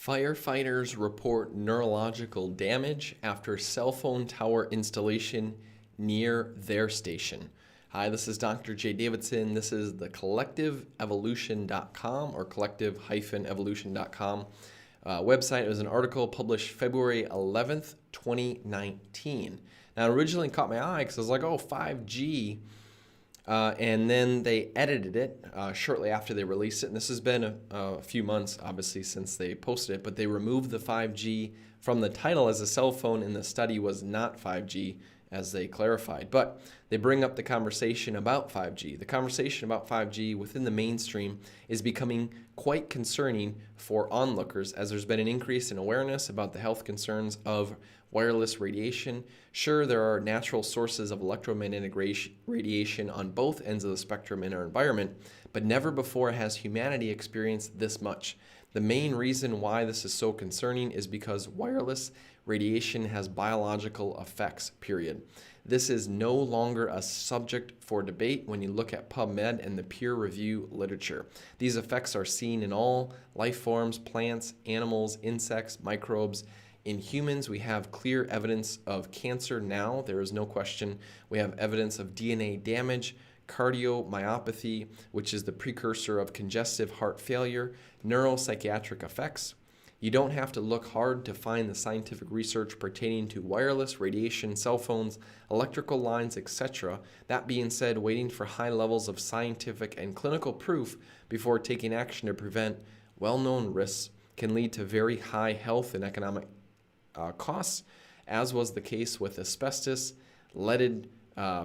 Firefighters report neurological damage after cell phone tower installation near their station. Hi, this is Dr. Jay Davidson. This is the collectiveevolution.com or collective-evolution.com website. It was an article published February 11th, 2019. Now, it originally caught my eye because I was like, oh, 5G. And then they edited it shortly after they released it. And this has been a few months, obviously, since they posted it. But they removed the 5G from the title as a cell phone, and the study was not 5G, as they clarified. But they bring up the conversation about 5G. The conversation about 5G within the mainstream is becoming quite concerning for onlookers, as there's been an increase in awareness about the health concerns of wireless radiation. Sure, there are natural sources of electromagnetic radiation on both ends of the spectrum in our environment, but never before has humanity experienced this much. The main reason why this is so concerning is because wireless radiation has biological effects, period. This is no longer a subject for debate when you look at PubMed and the peer review literature. These effects are seen in all life forms, plants, animals, insects, microbes. In humans, we have clear evidence of cancer now. There is no question. We have evidence of DNA damage, cardiomyopathy, which is the precursor of congestive heart failure, neuropsychiatric effects. You don't have to look hard to find the scientific research pertaining to wireless radiation, cell phones, electrical lines, etc. That being said, waiting for high levels of scientific and clinical proof before taking action to prevent well-known risks can lead to very high health and economic costs, as was the case with asbestos, leaded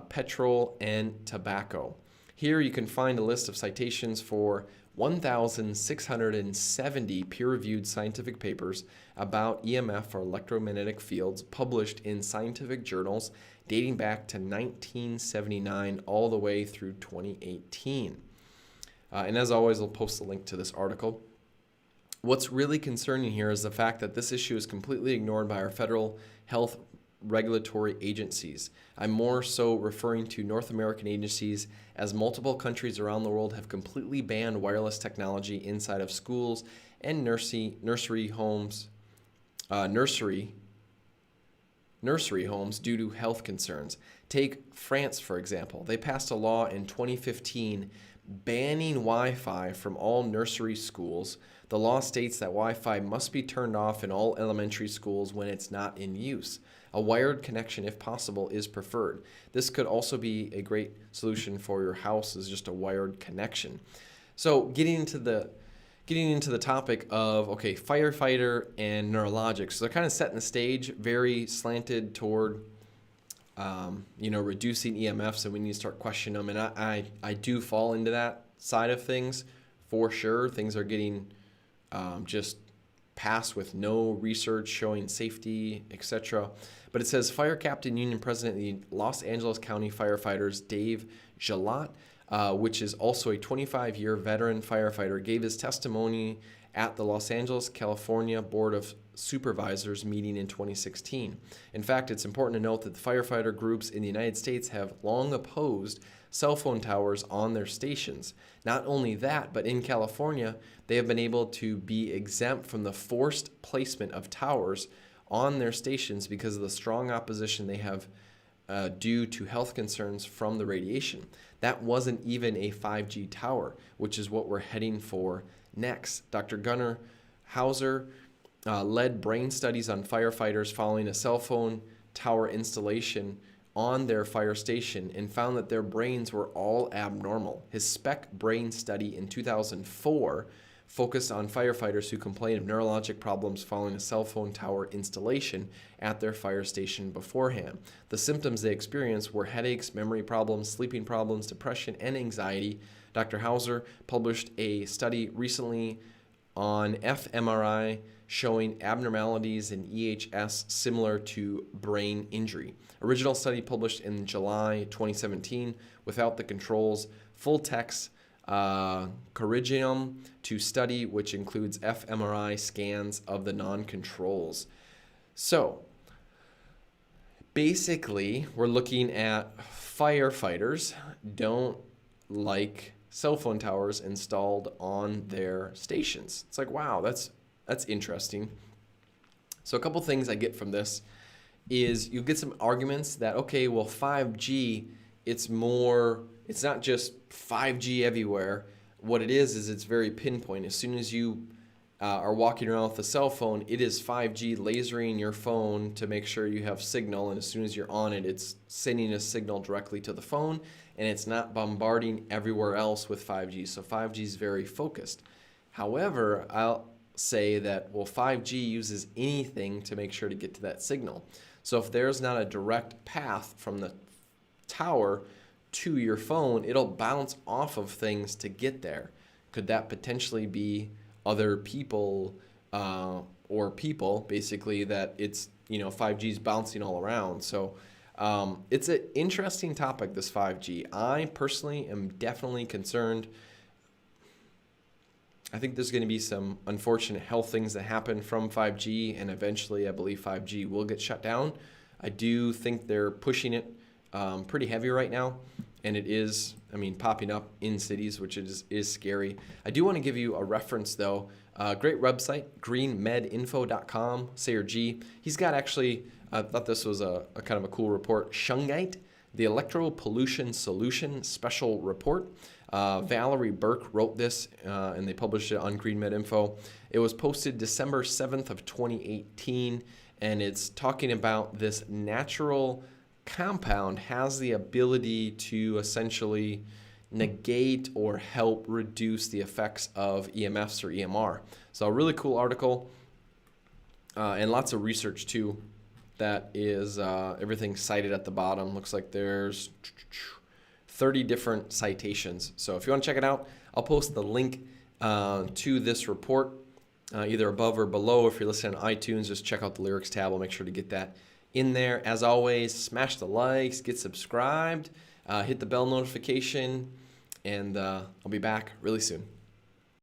petrol, and tobacco. Here you can find a list of citations for 1,670 peer-reviewed scientific papers about EMF or electromagnetic fields published in scientific journals dating back to 1979 all the way through 2018. And as always, I'll post a link to this article. What's really concerning here is the fact that this issue is completely ignored by our federal health regulatory agencies. I'm more so referring to North American agencies, as multiple countries around the world have completely banned wireless technology inside of schools and nursery homes due to health concerns. Take France, for example. They passed a law in 2015 banning Wi-Fi from all nursery schools. The law states that Wi-Fi must be turned off in all elementary schools when it's not in use. A wired connection, if possible, is preferred. This could also be a great solution for your house, is just a wired connection. So getting into the topic of, okay, firefighter and neurologic. So they're kind of setting the stage, very slanted toward reducing EMFs, and we need to start questioning them. And I do fall into that side of things for sure. Things are getting just passed with no research showing safety, etc. But it says Fire Captain Union President of the Los Angeles County Firefighters, Dave Jalot, which is also a 25-year veteran firefighter, gave his testimony at the Los Angeles, California Board of Supervisors meeting in 2016. In fact, it's important to note that the firefighter groups in the United States have long opposed cell phone towers on their stations. Not only that, but in California, they have been able to be exempt from the forced placement of towers on their stations because of the strong opposition they have due to health concerns from the radiation. That wasn't even a 5G tower, which is what we're heading for next. Dr. Gunnar Hauser led brain studies on firefighters following a cell phone tower installation on their fire station and found that their brains were all abnormal. His SPEC brain study in 2004 focused on firefighters who complained of neurologic problems following a cell phone tower installation at their fire station beforehand. The symptoms they experienced were headaches, memory problems, sleeping problems, depression, and anxiety. Dr. Hauser published a study recently on fMRI showing abnormalities in EHS similar to brain injury. Original study published in July 2017 without the controls, full text curriculum to study, which includes fMRI scans of the non-controls. So basically, we're looking at firefighters don't like cell phone towers installed on their stations. It's like, wow, that's that's interesting. So a couple things I get from this is you get some arguments that, okay, well, 5G, it's not just 5G everywhere. What it is it's very pinpoint. As soon as you are walking around with a cell phone, it is 5G lasering your phone to make sure you have signal. And as soon as you're on it, it's sending a signal directly to the phone, and it's not bombarding everywhere else with 5G. So 5G is very focused. However, I'll say that, well, 5G uses anything to make sure to get to that signal. So if there's not a direct path from the tower to your phone, it'll bounce off of things to get there. Could that potentially be other people or people, basically, that it's, 5G is bouncing all around? So it's an interesting topic, this 5G. I personally am definitely concerned. I think there's going to be some unfortunate health things that happen from 5G, and eventually I believe 5G will get shut down. I do think they're pushing it pretty heavy right now, and it is, popping up in cities, which is scary. I do want to give you a reference, though. Great website, greenmedinfo.com, Sayer G. He's got actually, I thought this was a kind of a cool report, Shungite, the Electropollution Solution Special Report. Valerie Burke wrote this, and they published it on Green Med Info. It was posted December 7th of 2018, and it's talking about this natural compound has the ability to essentially negate or help reduce the effects of EMFs or EMR. So a really cool article, and lots of research too. That is everything cited at the bottom. Looks like there's 30 different citations. So if you want to check it out, I'll post the link to this report either above or below. If you're listening on iTunes, just check out the lyrics tab. I'll make sure to get that in there. As always, smash the likes, get subscribed, hit the bell notification, and I'll be back really soon.